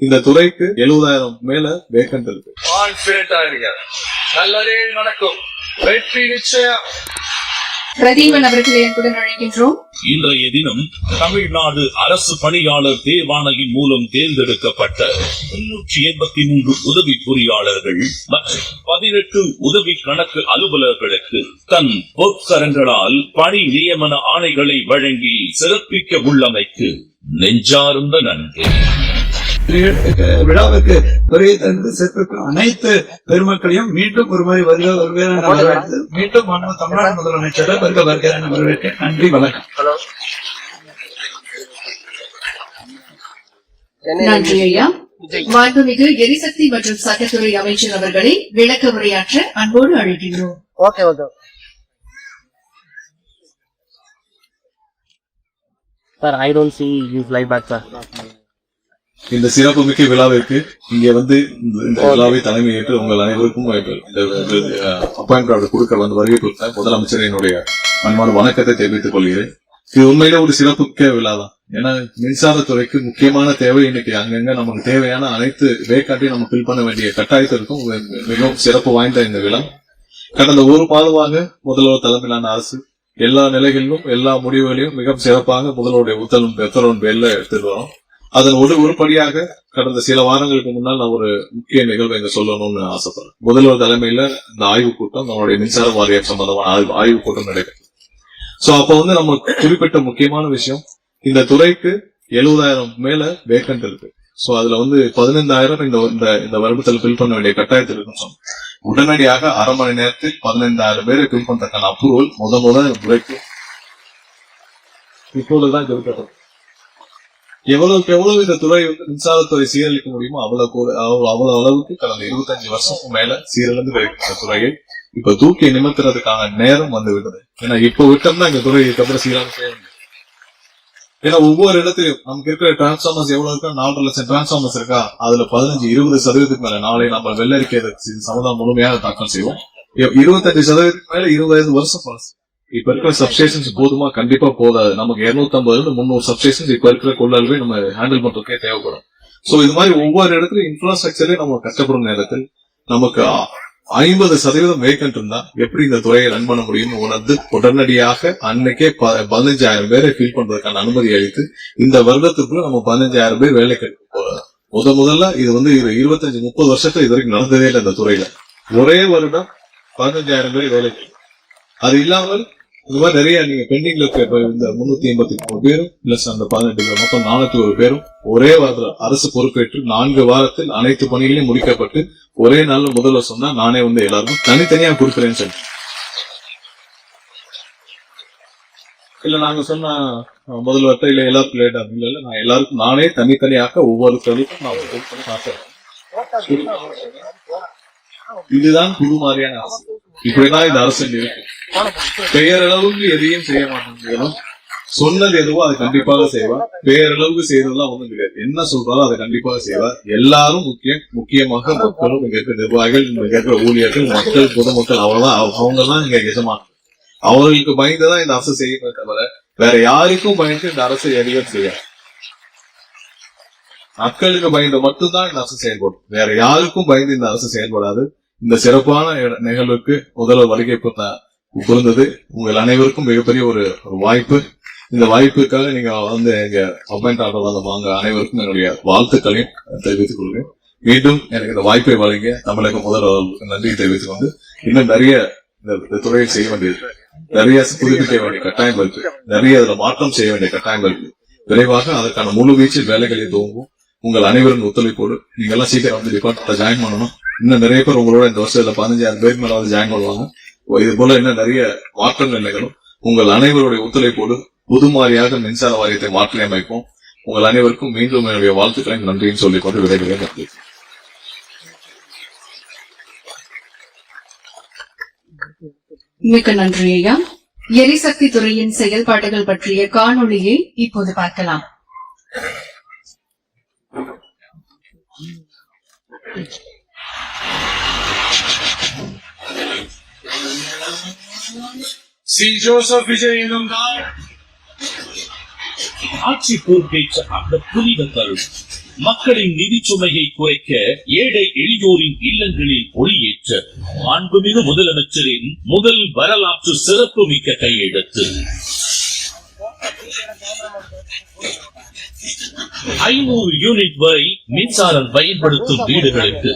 இந்த துறைக்கு 70,000 மேல வேக்கன்ட் இருக்கு. கான்பிடென்டா இருங்க, நல்லதே நடக்கும், வெற்றி நிச்சயம். பிரதீபன் அவர்களை என்புடன் அழைக்கின்றோம். இன்றைய தினம் தமிழ்நாடு அரசு பணியாளர் தேர்வாணையம் மூலம் தேர்ந்தெடுக்கப்பட்ட 383 உதவி பொறியாளர்கள் மற்றும் 18 உதவி கணக்கு அலுவலர்களுக்கு தன் பொற்கரங்களால் பணி நியமன ஆணைகளை வழங்கி சிறப்பிக்க உள்ளமைக்கு நெஞ்சார்ந்த நன்றி. விழாவிற்கு வருகை தந்து சிறப்பிக்கும் அனைத்து பெருமக்களையும் மீண்டும் ஒரு முறை வரவேற்று மீண்டும் தமிழ்நாடு முதலமைச்சரை வருக என வரவேற்க நன்றி, வணக்கம். நன்றி ஐயா. மாண்புமிகு எரிசக்தி மற்றும் சட்டத்துறை அமைச்சர் அவர்களை விளக்க உரையாற்ற அன்போடு அழைக்கின்றோம். Sir, I don't see you fly back, sir. இந்த சிறப்புமிக்க விழாவிற்கு இங்க வந்து இந்த விழாவை தலைமை ஏற்று உங்கள் அனைவருக்கும் அப்பாயின்மெண்ட் கொடுக்க வந்து வருகை கொடுத்த முதலமைச்சர் என்னுடைய அன்பான வணக்கத்தை தெரிவித்துக் கொள்கிறேன். இது உண்மையில ஒரு சிறப்புமிக்க விழா தான். ஏன்னா மின்சாரத்துறைக்கு முக்கியமான தேவை இன்னைக்கு அங்கங்க நமக்கு தேவையான அனைத்து வேக்காட்டையும் நம்ம ஃபில் பண்ண வேண்டிய கட்டாயத்திற்கும் மிகவும் சிறப்பு வாய்ந்த இந்த விழா. கடந்த ஒரு மாதமாக முதல்வர் தலைமையிலான அரசு எல்லா நிலைகளிலும் எல்லா முடிவுகளையும் மிக சிறப்பாக முதல்வருடைய உத்தரவின் பேர்ல எடுத்துட்டு வரோம். அதன் உருப்படியாக கடந்த சில வாரங்களுக்கு முன்னால் நான் ஒரு முக்கிய நிகழ்வை இங்க சொல்லணும்னு ஆசைப்படுறேன். முதல்வர் தலைமையில இந்த ஆய்வுக் கூட்டம், நம்மளுடைய மின்சார வாரியம் சம்பந்தமான ஆய்வுக் கூட்டம் நடைபெறும். சோ அப்ப வந்து நம்ம குறிப்பிட்ட முக்கியமான விஷயம், இந்த துறைக்கு 70,000 மேல வேக்கன்ட் இருக்கு. சோ அதுல வந்து 15,000 இந்த வருடத்தில் ஃபில் பண்ண வேண்டிய கட்டாயத்தில் இருக்குன்னு சொன்னோம். உடனடியாக அரை மணி நேரத்தில் 15,000 பேரை ஃபில் பண்றதுக்கான அப்ரூவல் முதல் துறைக்கு இப்பொழுதுதான் கொடுக்கப்படும். எவ்வளவுக்கு எவ்வளவு இந்த துறை வந்து மின்சாரத்துறை சீரழிக்க முடியுமோ அவ்வளவு அளவுக்கு கடந்த 25 வருஷத்துக்கு மேல சீரழிந்து இந்த துறையை இப்ப தூக்கி நிமித்துறதுக்கான நேரம் வந்து விடுது. ஏன்னா இப்ப விட்டோம்னா இந்த துறை இதுக்கப்புறம் சீராக செய்ய முடியும். ஏன்னா ஒவ்வொரு இடத்துலயும் நமக்கு இருக்கிற டிரான்ஸ்பார்மர்ஸ் எவ்வளவு இருக்கா, 4.5 லட்சம் டிரான்ஸ்பார்மர்ஸ் இருக்கா, அதுல 15-20% மேல நாளை நம்ம வெள்ளரிக்கை சமுதாயம் முழுமையாக தாக்கல் செய்வோம். 25% மேல 25 வருஷம் பழசு. இப்ப இருக்கிற சப்ஸ்டேஷன்ஸ் போதுமா? கண்டிப்பா போதாது. நமக்கு 250-300 சப்ஸ்டேஷன்ஸ் இப்ப இருக்கிற கொள்ளளவை நம்ம ஹேண்டில் பண்றதுக்கே தேவைப்படும். சோ இது மாதிரி ஒவ்வொரு இடத்துல இன்ஃப்ராஸ்ட்ரக்சரே நம்ம கஷ்டப்படும் நேரத்தில் நமக்கு 50% வேக்கன்ட் இருந்தா எப்படி இந்த துறையை ரன் பண்ண முடியும்னு உணர்ந்து உடனடியாக அன்னைக்கே 15,000 பேரை ஃபில் பண்றதுக்கான அனுமதி அளித்து இந்த வருடத்துக்குள்ள நம்ம 15,000 பேர் வேலைக்கு முதல்ல இது வந்து 25-30 வருஷத்துல இது வரைக்கும் நடந்ததே இல்லை. இந்த துறையில ஒரே வருடம் 15,000 பேர் வேலைக்கு. அது இல்லாமல் இந்த மாதிரி நிறைய நீங்க பெண்டிங்ல இருக்க இந்த 383 பேரும் பிளஸ் அந்த 18 பேர் மொத்தம் 401 பேரும் ஒரே வாரத்தில் அரசு பொறுப்பேற்று 4 வாரத்தில் அனைத்து பணிகளையும் முடிக்கப்பட்டு ஒரே நாள்ல முதல்வர் சொன்னா நானே வந்து எல்லாருக்கும் தனித்தனியா கொடுக்குறேன்னு சொல்லி இல்ல நாங்க சொன்ன முதல்வர்கிட்ட இல்ல எல்லாருக்கும் லேட் ஆகும் இல்ல நான் எல்லாருக்கும் நானே தனித்தனியாக ஒவ்வொரு தொழிலுக்கும் நான் இதுதான் புது மாதிரியான அரசு. இப்படிதான் இந்த அரசு இருக்கு. பெயரளவுக்கு எதையும் செய்ய மாட்டோம். சொன்னது எதுவோ அதை கண்டிப்பாக செய்வா. பெயரளவுக்கு செய்யறதுலாம் ஒண்ணும் கிடையாது. என்ன சொல்றாலும் அதை கண்டிப்பாக செய்வா. எல்லாரும் முக்கியமாக மக்களும் இங்க இருக்கிற நிர்வாகிகள், இங்க இருக்கிற ஊழியர்கள், மக்கள், பொதுமக்கள், அவங்கதான் இங்க எஜமான. அவர்களுக்கு பயந்துதான் இந்த அரசு செய்யுமே தவிர வேற யாருக்கும் பயந்து இந்த அரசு எதையும் செய்யாது. மக்களுக்கு பயந்து மட்டும்தான் இந்த அரசு செயல்படும். வேற யாருக்கும் பயந்து இந்த அரசு செயல்படாது. இந்த சிறப்பான நிகழ்வுக்கு முதல்வர் வருகை புரிந்தது உங்கள் அனைவருக்கும் மிகப்பெரிய ஒரு வாய்ப்பு. இந்த வாய்ப்புக்காக நீங்க வந்து எங்க அப்பாயிண்ட் ஆர்டர் வந்து வாங்க அனைவருக்கும் என்னுடைய வாழ்த்துக்களையும் தெரிவித்துக் கொள்கிறேன். மீண்டும் எனக்கு இந்த வாய்ப்பை வழங்கிய தமிழக முதல்வர்களுக்கு நன்றி தெரிவித்துக் கொண்டு இன்னும் நிறைய இந்த துறையில் செய்ய வேண்டியது, நிறைய புதுப்பிக்க வேண்டிய கட்டாயம் இருக்கு, நிறைய அதுல மாற்றம் செய்ய வேண்டிய கட்டாயம் இருக்கு. விரைவாக அதற்கான முழு வீச்சில் வேலைகளை துவங்கும். உங்கள் அனைவரும் ஒத்துழைப்போடு நீங்க எல்லாம் சீக்கிரம் வந்து டிபார்ட்மெண்ட்ல ஜாயின் பண்ணணும். இன்னும் நிறைய பேர் உங்களோட இந்த வருஷத்துல 15,000 பேர் மேல வந்து ஜாயின் பண்ணுவாங்க. இது போல இன்னும் நிறைய மாற்றங்கள் நிகழும். உங்கள் அனைவருடைய ஒத்துழைப்போடு புதுமாரியாக மின்சார வாரியத்தை மாற்றி அமைப்போம். உங்கள் அனைவருக்கும் மீண்டும் என்னுடைய வாழ்த்துக்களையும் நன்றியும் சொல்லிக்கொண்டு விடைபெறுகிறேன். நன்றி. மிக்க நன்றி ஐயா. எரிசக்தி துறையின் செயல்பாடுகள் பற்றிய காணொளியை இப்போது பார்க்கலாம். சி. ஜோசப் விஜய் எனும் ஆட்சி பொறுப்பேற்ற அந்த புனித தருணம் மக்களின் நிதி சுமையை குறைக்க ஏழை எளியோரின் இல்லங்களில் ஒளியேற்ற மாண்புமிகு முதலமைச்சரின் முதல் வரலாற்று சிறப்புமிக்க கையெழுத்து. 500 யூனிட் வரை மின்சாரம் பயன்படுத்தும் வீடுகளுக்கு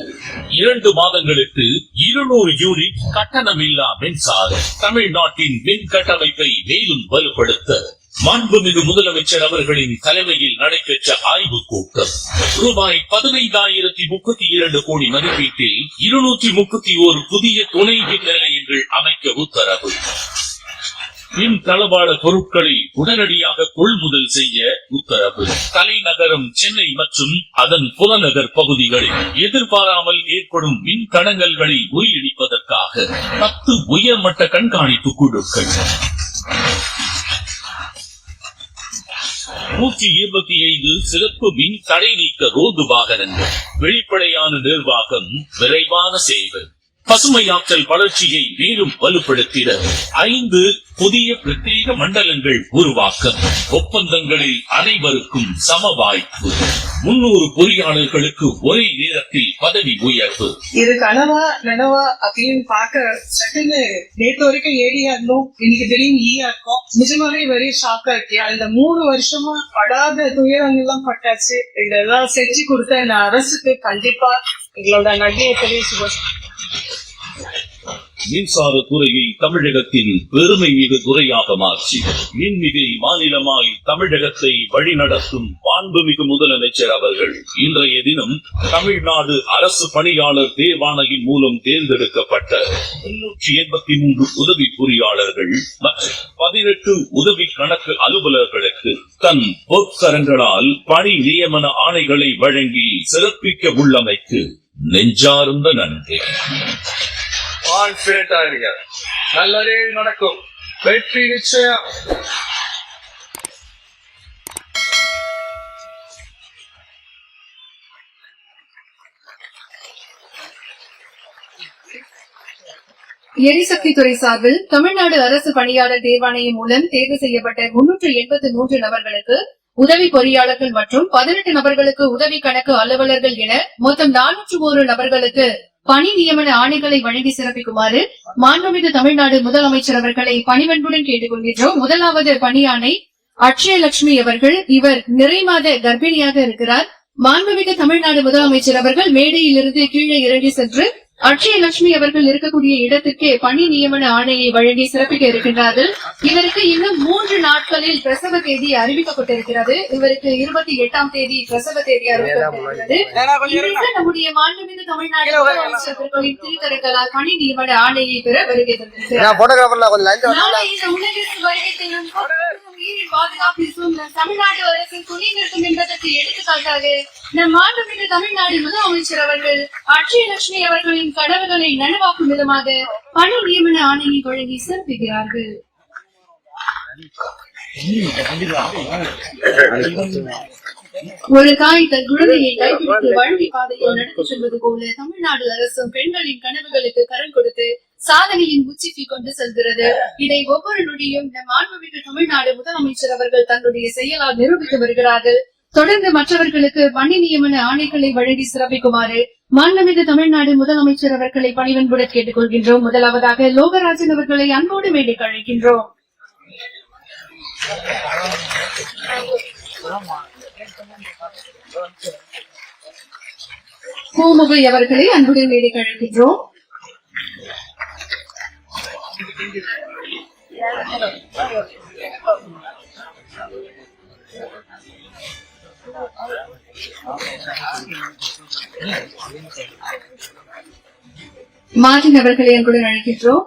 2 மாதங்களுக்கு 200 யூனிட் கட்டணமில்லா மின்சாரம். தமிழ்நாட்டின் மின் கட்டமைப்பை மேலும் வலுப்படுத்த மாண்புமிகு முதலமைச்சர் அவர்களின் தலைமையில் நடைபெற்ற ஆய்வுக் கூட்டம். ரூபாய் 15,032 கோடி மதிப்பீட்டில் 231 புதிய துணை மின் நிலையங்கள் அமைக்க உத்தரவு. மின் தளவாட பொருட்களை உடனடியாக கொள்முதல் செய்ய உத்தரவு. தலைநகரம் சென்னை மற்றும் அதன் புறநகர் பகுதிகளில் எதிர்பாராமல் ஏற்படும் மின் தடங்கல்களை முறியடிப்பதற்காக 10 உயர்மட்ட கண்காணிப்பு குழுக்கள். 125 சிறப்பு மின் தடை நீக்க ரோந்து வாகனங்கள். வெளிப்படையான நிர்வாகம், விரைவான சேவை. பசுமையாற்றல் வளர்ச்சியை மேலும் வலுப்படுத்திட 5 புதிய பிரத்யேக மண்டலங்கள் உருவாக்கம். ஒப்பந்தங்களில் அனைவருக்கும் சம வாய்ப்பு. 300 பொறியாளர்களுக்கு ஒரே நேரத்தில் பதவி உயர்வு. இது கனவா நனவா அப்படின்னு பாக்க சட்டுன்னு நேற்று வரைக்கும் ஏடியா இருந்தோம், இன்னைக்கு திடீர்னு ஈயா இருக்கும். நிஜமாவே வெரி ஷாக்கா இருக்கியா? இந்த 3 வருஷமா படாத துயரங்கள்லாம் பட்டாச்சு. இதெல்லாம் செஞ்சு கொடுத்த இந்த அரசுக்கு கண்டிப்பா எங்களோட நன்றியை தெரிவிச்சு. மின்சார துறையை தமிழகத்தின் பெருமை மிகு துறையாக மாற்றி மின்மிகை மாநிலமாய் தமிழகத்தை வழிநடத்தும் மாண்புமிகு முதலமைச்சர் அவர்கள் இன்றைய தினம் தமிழ்நாடு அரசு பணியாளர் தேர்வாணையின் மூலம் தேர்ந்தெடுக்கப்பட்ட 383 உதவி பொறியாளர்கள் மற்றும் 18 உதவி கணக்கு அலுவலர்களுக்கு தன் பொற்கரங்களால் பணி நியமன ஆணைகளை வழங்கி சிறப்பிக்க உள்ளமைக்கு நெஞ்சார்ந்த நன்றி. கான்பிடென்டா இருங்க. நல்லதே நடக்கும். வெற்றி நிச்சயம். எரிசக்தி துறை சார்பில் தமிழ்நாடு அரசு பணியாளர் தேர்வாணையம் மூலம் தேர்வு செய்யப்பட்ட 383 நபர்களுக்கு உதவி பொறியாளர்கள் மற்றும் 18 நபர்களுக்கு உதவி கணக்கு அலுவலர்கள் என மொத்தம் 401 நபர்களுக்கு பணி நியமன ஆணைகளை வழங்கி சிறப்பிக்குமாறு மாண்புமிகு தமிழ்நாடு முதலமைச்சர் அவர்களை பணிவன்புடன் கேட்டுக் கொள்கின்றோம். முதலாவது பணியாணை அக்ஷயலட்சுமி அவர்கள். இவர் நிறைமாத கர்ப்பிணியாக இருக்கிறார். மாண்புமிகு தமிழ்நாடு முதலமைச்சர் அவர்கள் மேடையிலிருந்து கீழே இறங்கி சென்று அக்ஷயலட்சுமி அவர்கள் இருக்கக்கூடிய இடத்துக்கு பணி நியமன ஆணையை வழங்கி சிறப்பிக்க இருக்கின்றார்கள். இவருக்கு இன்னும் 3 நாட்களில் பிரசவ தேதி அறிவிக்கப்பட்டிருக்கிறது. இவருக்கு 28ஆம் தேதி பிரசவ தேதி அறிவிக்கப்பட்டிருக்கிறது. நம்முடைய மாண்புமிகு தமிழ்நாடு முதலமைச்சர் அவர்களின் திருக்கரங்களால் பணி நியமன ஆணையை பெற வருகை தந்திருக்கிறார். தமிழ்நாடு அரசின் துணை நிற்கும் என்பதற்கு எடுத்துக்காட்டாக நம் மாண்புமிகு தமிழ்நாடு முதலமைச்சர் அவர்கள் அக்ஷயலட்சுமி அவர்களின் கனவுகளை நனவாக்கும் விதமாக பணி நியமன ஆணையை வழங்கி சிறப்பிக்கிறார்கள். ஒரு தாய் தன் குழந்தையை கைப்பிடித்து வழங்கி பாதையில் நடத்தி செல்வது போல தமிழ்நாடு அரசும் பெண்களின் கனவுகளுக்கு கரம் கொடுத்து சாதனையின் உச்சிக்கு கொண்டு செல்கிறது. இதை ஒவ்வொரு நொடியும் நம் மாண்புமிகு தமிழ்நாடு முதலமைச்சர் அவர்கள் தன்னுடைய செயலால் நிரூபித்து வருகிறார்கள். தொடர்ந்து மற்றவர்களுக்கு பணி நியமன ஆணைகளை வழங்கி சிறப்பிக்குமாறு மாண்புமிகு தமிழ்நாடு முதலமைச்சர் அவர்களை பணிவன்புடன் கேட்டுக் கொள்கின்றோம். முதலாவதாக லோகராஜன் அவர்களை அன்போடு மேடைக்கு அழைக்கின்றோம். பூமுகை அவர்களை அன்புடன் மேடைக்கு அழைக்கின்றோம். மார்டின் அவர்களை அன்புடன் அழைக்கின்றோம்.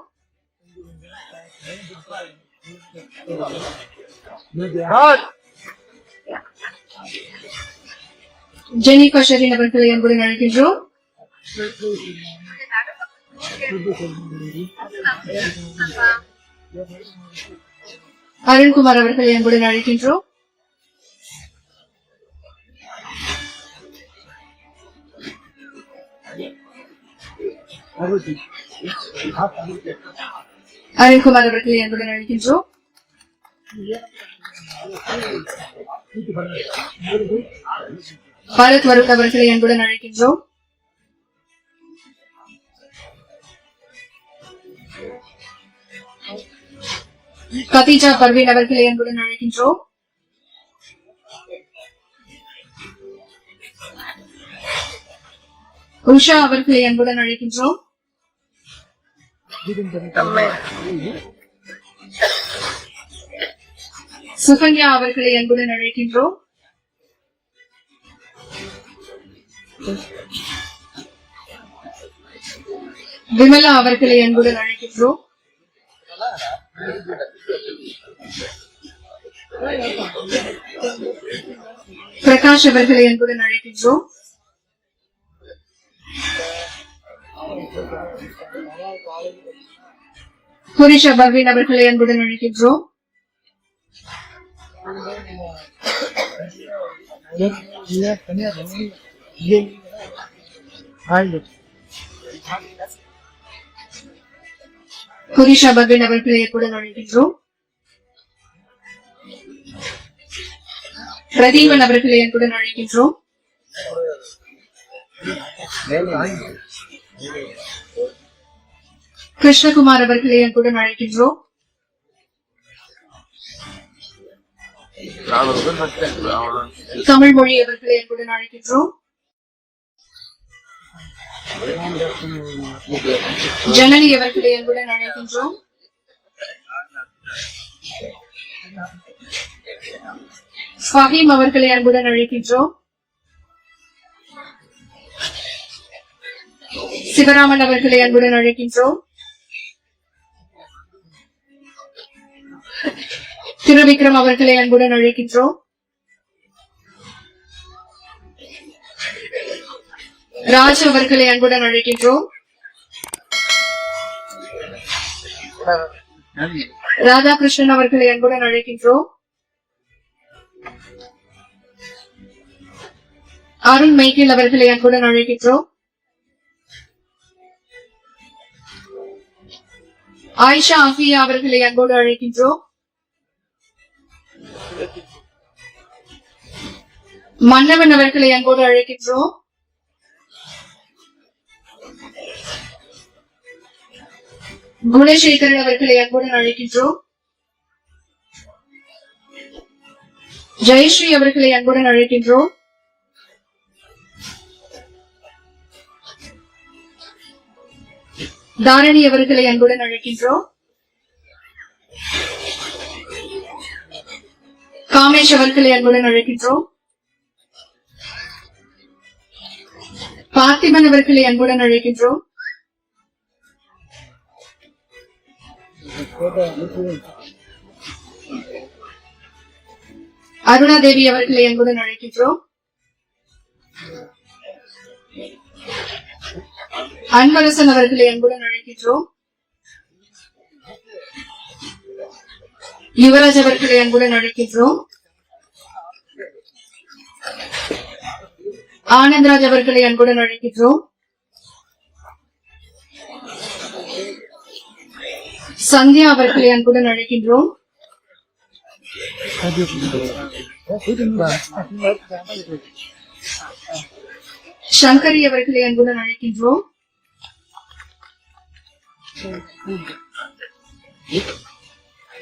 ஜெனிகா ஷெரின் அவர்களை அன்புடன் அழைக்கின்றோம். அருண்குமார் அவர்களை அன்புடன் அழைக்கின்றோம். அருண்குமார் அவர்களை அன்புடன் அழைக்கின்றோம். பாரத் வருண் அவர்களை அன்புடன் அழைக்கின்றோம். கதீஜா பர்வீன் அவர்களை அன்புடன் அழைக்கின்றோம். உஷா அவர்களை அன்புடன் அழைக்கின்றோம். சுகன்யா அவர்களை அன்புடன் அழைக்கின்றோம். விமலா அவர்களை அன்புடன் அழைக்கின்றோம். பிரகாஷ் அவர்களை அன்புடன் அழைக்கின்றோம். புரிஷா பர்வீன் அவர்களை அன்புடன் அழைக்கின்றோம். புரிஷா பர்வீன் அவர்களை அன்புடன் அழைக்கின்றோம். பிரதீபன் அவர்களை அன்புடன் அழைக்கின்றோம். கிருஷ்ணகுமார் அவர்களை அன்புடன் அழைக்கின்றோம். தமிழ் மொழி அவர்களை அன்புடன் அழைக்கின்றோம். ஜனனி அவர்களை அன்புடன் அழைக்கின்றோம். ஃபஹீம் அவர்களை அன்புடன் அழைக்கின்றோம். சிவராமன் அவர்களை அன்புடன் அழைக்கின்றோம். திருவிக்ரம் அவர்களை அன்புடன் அழைக்கின்றோம். ராஜ் அவர்களை அன்புடன் அழைக்கின்றோம். ராதாகிருஷ்ணன் அவர்களை அன்புடன் அழைக்கின்றோம். அருண் மைக்கேல் அவர்களை அன்புடன் அழைக்கின்றோம். ஆயிஷா அஃபியா அவர்களை அன்போடு அழைக்கின்றோம். மன்னவன் அவர்களை அன்போடு அழைக்கின்றோம். குணசேகரன் அவர்களை அன்புடன் அழைக்கின்றோம். ஜெயஸ்ரீ அவர்களை அன்புடன் அழைக்கின்றோம். தாரணி அவர்களை அன்புடன் அழைக்கின்றோம். காமேஷ் அவர்களை அன்புடன் அழைக்கின்றோம். பார்த்திபன் அவர்களை அன்புடன் அழைக்கின்றோம். அருணாதேவி அவர்களை அன்புடன் அழைக்கின்றோம். அன்பரசன் அவர்களை அன்புடன் அழைக்கின்றோம். யுவராஜ் அவர்களை அன்புடன் அழைக்கின்றோம். ஆனந்த்ராஜ் அவர்களை அன்புடன் அழைக்கின்றோம். சந்தியா அவர்களை அன்புடன் அழைக்கின்றோம். சங்கரி அவர்களை அன்புடன் அழைக்கின்றோம்.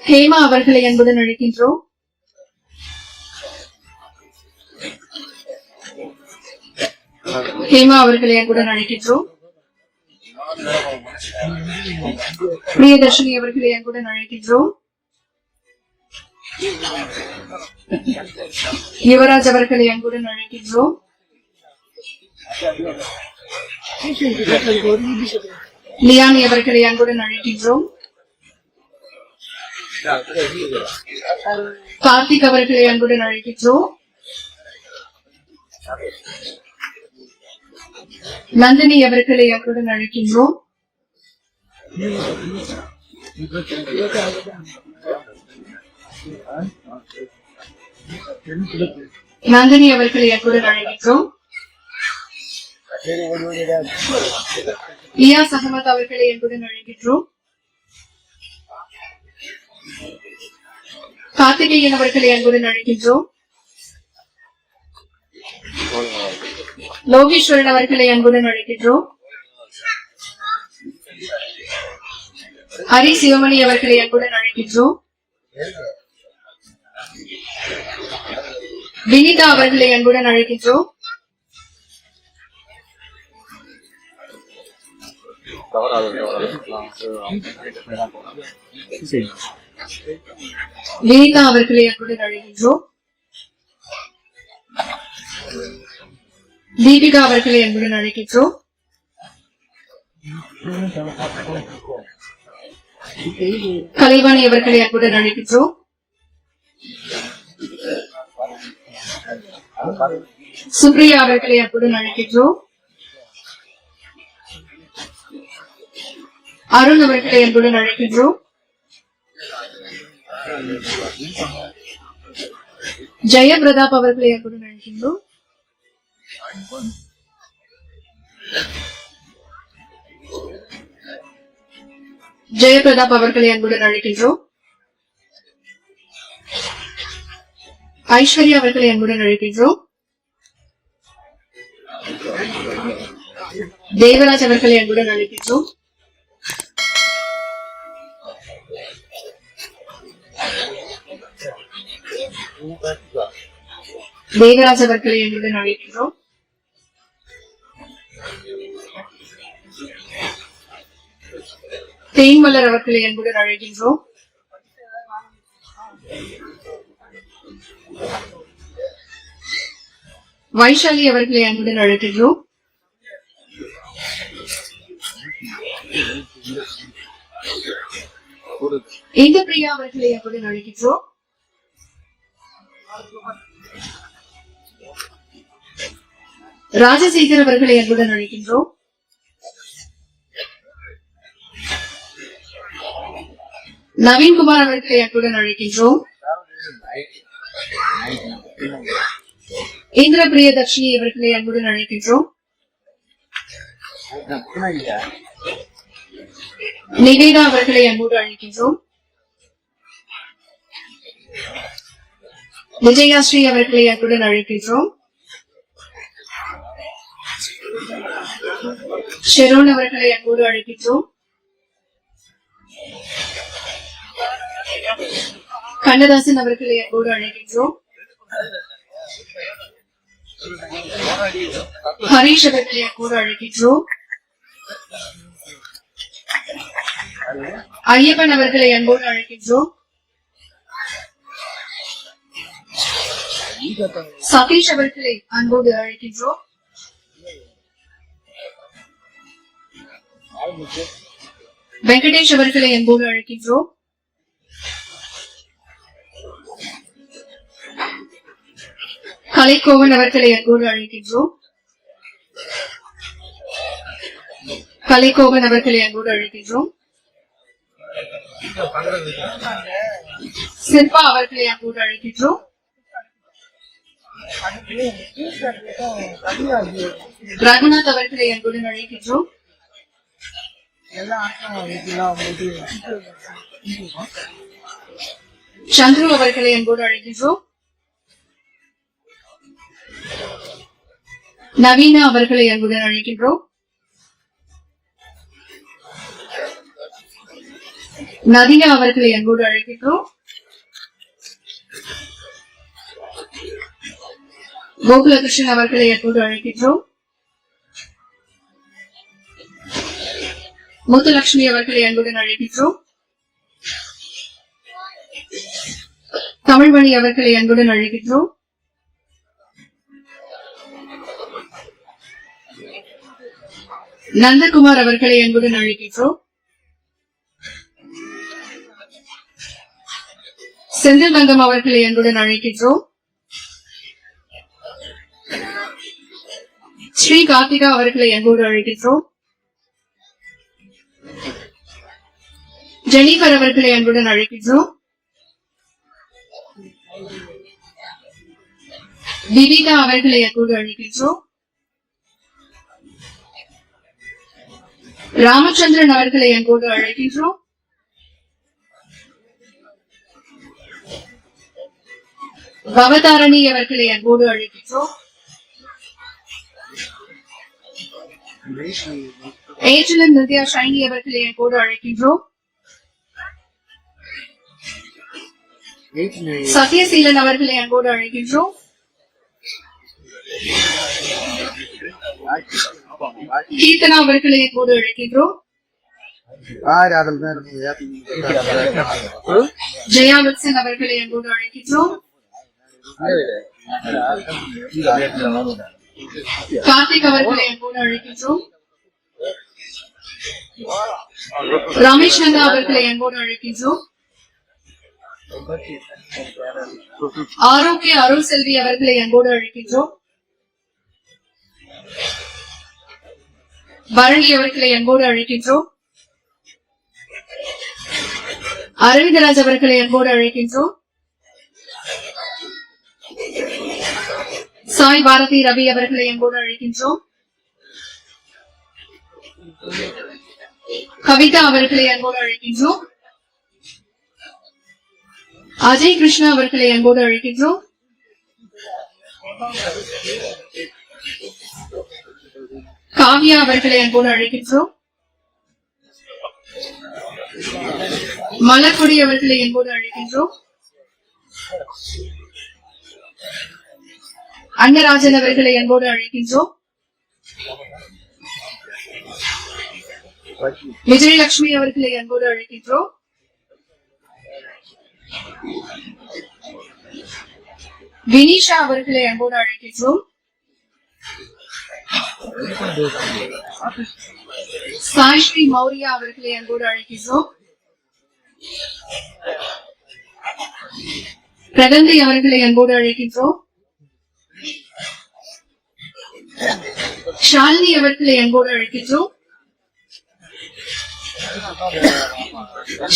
ஹேமா அவர்களை அன்புடன் அழைக்கின்றோம். ஹேமா அவர்களை அன்புடன் அழைக்கின்றோம். பிரியதர்ஷினி அவர்களை அன்புடன் அழைக்கின்றோம். யுவராஜ் அவர்களை அன்புடன் அழைக்கின்றோம். லியானி அவர்களை அன்புடன் அழைக்கின்றோம். கார்த்திக் அவர்களை அன்புடன் அழைக்கின்றோம். நந்தினி அவர்களை அன்புடன் அழைக்கின்றோம். நந்தினி அவர்களை அன்புடன் அழைக்கின்றோம். இயாஸ் அகமது அவர்களை அன்புடன் அழைக்கின்றோம். கார்த்திகேயன் அவர்களை அன்புடன் அழைக்கின்றோம். லோகேஸ்வரன் அவர்களை அன்புடன் அழைக்கின்றோம். ஹரி சிவமணி அவர்களை அன்புடன் அழைக்கின்றோம். வினிதா அவர்களை அன்புடன் அழைக்கின்றோம். வினிதா அவர்களை அன்புடன் அழைக்கின்றோம். தீபிகா அவர்களை அன்புடன் அழைக்கின்றோம். கலைவாணி அவர்களை அன்புடன் அழைக்கின்றோம். சுப்ரியா அவர்களை அன்புடன் அழைக்கின்றோம். அருண் அவர்களை அன்புடன் அழைக்கின்றோம். ஜெயபிரதாப் அவர்களை அன்புடன் அழைக்கின்றோம். ஜெயபிரதாப் அவர்களை அன்புடன் அழைக்கின்றோம். ஐஸ்வர்யா அவர்களை அன்புடன் அழைக்கின்றோம். தேவராஜ் அவர்களை அன்புடன் அழைக்கின்றோம். தேவராஜ் அவர்களை அன்புடன் அழைக்கின்றோம். தேன்மலர் அவர்களை அன்புடன் அழைக்கின்றோம். வைஷாலி அவர்களை அன்புடன் அழைக்கின்றோம். இந்த பிரியா அவர்களை அன்புடன் அழைக்கின்றோம். ராஜசேகர் அவர்களை அன்புடன் அழைக்கின்றோம். நவீன்குமார் அவர்களை அன்புடன் அழைக்கின்றோம். இந்திர பிரியதர்ஷினி அவர்களை அன்புடன் அழைக்கின்றோம். நிவேதா அவர்களை அன்போடு அழைக்கின்றோம். விஜயாஸ்ரீ அவர்களை அன்புடன் அழைக்கின்றோம். ஷெரோன் அவர்களை அன்போடு அழைக்கின்றோம். கண்ணதாசன் அவர்களை அன்போடு அழைக்கின்றோம். ஹரீஷ் அவர்களை அன்போடு அழைக்கின்றோம். ஐயப்பன் அவர்களை அன்போடு அழைக்கின்றோம். சதீஷ் அவர்களை அன்போடு அழைக்கின்றோம். வெங்கடேஷ் அவர்களை அன்போடு அழைக்கின்றோம். கலைக்கோவன் அவர்களை அன்போடு அழைக்கின்றோம். கலைக்கோவன் அவர்களை அன்போடு அழைக்கின்றோம். சிற்பா அவர்களை அன்போடு அழைக்கின்றோம். ரகுநாத் அவர்களை அன்புடன் அழைக்கின்றோம். சந்துரு அவர்களை அன்போடு அழைக்கின்றோம். நவீனா அவர்களை அன்புடன் அழைக்கின்றோம். நதினா அவர்களை அன்போடு அழைக்கின்றோம். கோகுலகிருஷ்ணன் அவர்களை அன்போடு அழைக்கின்றோம். முத்துலட்சுமி அவர்களை அன்புடன் அழைக்கின்றோம். தமிழ்மணி அவர்களை அன்புடன் அழைக்கின்றோம். நந்தகுமார் அவர்களை அன்புடன் அழைக்கின்றோம். செந்தில் தங்கம் அவர்களை அன்புடன் அழைக்கின்றோம். ஸ்ரீ கார்த்திகா அவர்களை அன்போடு அழைக்கின்றோம். ஜெனிஃபர் அவர்களை அன்புடன் அழைக்கின்றோம். விவிதா அவர்களை அன்போடு அழைக்கின்றோம். ராமச்சந்திரன் அவர்களை அன்போடு அழைக்கின்றோம். பவதாரணி அவர்களை அன்போடு அழைக்கின்றோம். ஏஞ்சலன் நித்யா ஷைனி அவர்களை அன்போடு அழைக்கின்றோம். சத்யசீலன் அவர்களை அன்போடு அழைக்கின்றோம். கீர்த்தனா அவர்களை அன்போடு அழைக்கின்றோம். ஜெயா வில்சன் அவர்களை அன்போடு அழைக்கின்றோம். கார்த்திக் அவர்களை அன்போடு அழைக்கின்றோம். ரமேஷ் நந்தா அவர்களை அன்போடு அழைக்கின்றோம். ஆரோக்கிய அருள் செல்வி அவர்களை அன்போடு அழைக்கின்றோம். பரணி அவர்களை அன்போடு அழைக்கின்றோம். அரவிந்தராஜ் அவர்களை அன்போடு அழைக்கின்றோம். சாய் பாரதி ரவி அவர்களை அன்போடு அழைக்கின்றோம். கவிதா அவர்களை அன்போடு அழைக்கின்றோம். அஜய் கிருஷ்ணா அவர்களை அன்போடு அழைக்கின்றோம். காவ்யா அவர்களை அன்போடு அழைக்கின்றோம். மலர்கொடி அவர்களை அன்போடு அழைக்கின்றோம். அன்னராஜன் அவர்களை அன்போடு அழைக்கின்றோம். விஜயலட்சுமி அவர்களை அன்போடு அழைக்கின்றோம். வினிஷா அவர்களை அன்போடு அழைக்கின்றோம். சாய்ஸ்ரீ மௌரியா அவர்களை அன்போடு அழைக்கின்றோம். பிரகந்தி அவர்களை அன்போடு அழைக்கின்றோம். ஷாலினி அவர்களை அன்போடு அழைக்கின்றோம்.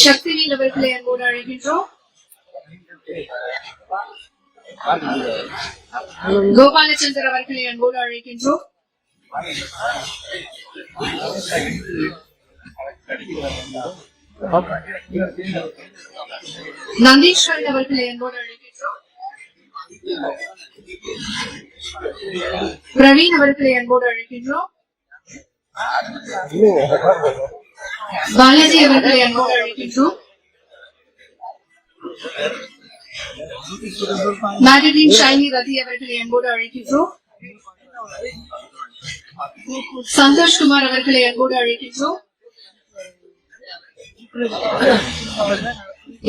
சக்திவேல் அவர்களை அன்போடு அழைக்கின்றோம். கோபாலச்சந்தர் அவர்களை அன்போடு அழைக்கின்றோம். நந்தீஸ்வரன் அவர்களை அன்போடு அழைக்கின்றோம். பிரவீன் அவர்களை அன்போடு அழைக்கின்றோம். பாலாஜி அவர்களை அன்போடு அழைக்கின்றோம். மேடலின் ஷைனி ரதி அவர்களை அன்போடு அழைக்கின்றோம். சந்தோஷ்குமார் அவர்களை அன்போடு அழைக்கின்றோம்.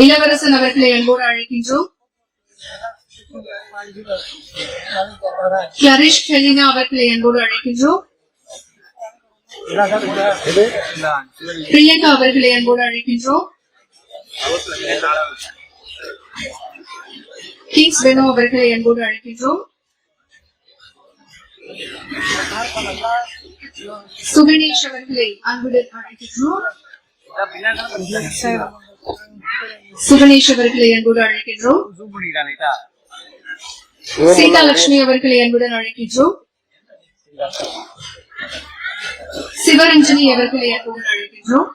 இளவரசன் அவர்களை அன்போடு அழைக்கின்றோம். கிளரிஷ் கெலினா அவர்களை அன்போடு அழைக்கின்றோம். பிரியங்கா அவர்களை அன்போடு அழைக்கின்றோம். கிங்ஸ் பெனோ அவர்களை அன்போடு அழைக்கின்றோம். சுகணேஷ் அவர்களை அன்புடன் அழைக்கின்றோம். சுகணேஷ் அவர்களை அன்போடு அழைக்கின்றோம். சீதாலட்சுமி அவர்களை அன்புடன் அழைக்கின்றோம். சிவரஞ்சனி அவர்களை அன்புடன் அழைக்கின்றோம்.